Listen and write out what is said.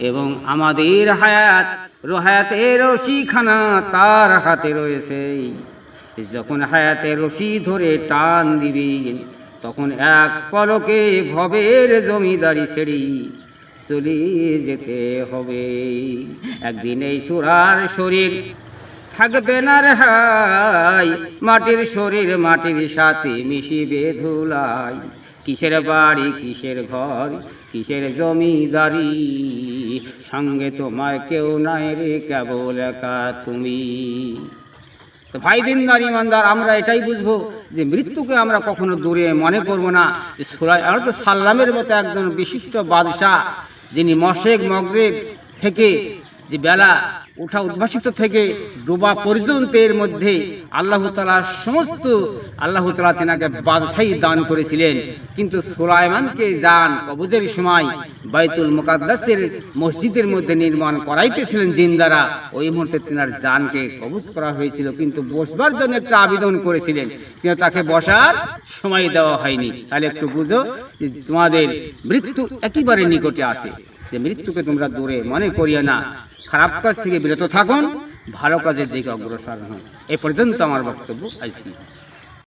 এবং আমাদের হায়াতের রশিখানা তার হাতে রয়েছে। যখন হায়াতের রশি ধরে টান দিবি, তখন এক পলকে ভবের জমিদারি ছেড়ে চলে যেতে হবে। একদিন এই সুরার শরীর থাকবে না রে হাই, মাটির শরীর মাটির সাথে মিশিবে ধুলাই। কিসের বাড়ি, কিসের ঘর, কিসের জমিদারি, সঙ্গে তোমার কেউ নাই রে, কেবল একা তুমি। তো ভাই দিনদার ইমানদার, আমরা এটাই বুঝবো যে মৃত্যুকে আমরা কখনো দূরে মনে করব না। আমরা তো সাল্লামের মতো একজন বিশিষ্ট বাদশাহ, যিনি মশেক মগরিব থেকে যে বেলা ওঠা উদ্ভাসিত থেকে ডোবা পর্যন্ত এর মধ্যে আল্লাহ তাআলা তিনাকে বাদশাহী দান করেছিলেন। কিন্তু সুলাইমানকে যান কবজের সময় বাইতুল মুকাদ্দাসের মসজিদের মধ্যে নির্মাণ করাইতেছিলেন জিন দ্বারা, ওই মুহূর্তে তিনার জানকে কবজ করা হয়েছিল। কিন্তু বসবার জন্য একটা আবেদন করেছিলেন, কিন্তু তাকে বসার সময় দেওয়া হয়নি। তাহলে একটু বুঝো যে তোমাদের মৃত্যু একেবারে নিকটে আসে, যে মৃত্যুকে তোমরা দূরে মনে করিও না। খারাপ কাজ থেকে বিরত থাকুন, ভালো কাজের দিকে অগ্রসর হন। এ পর্যন্ত আমার বক্তব্য আজকে।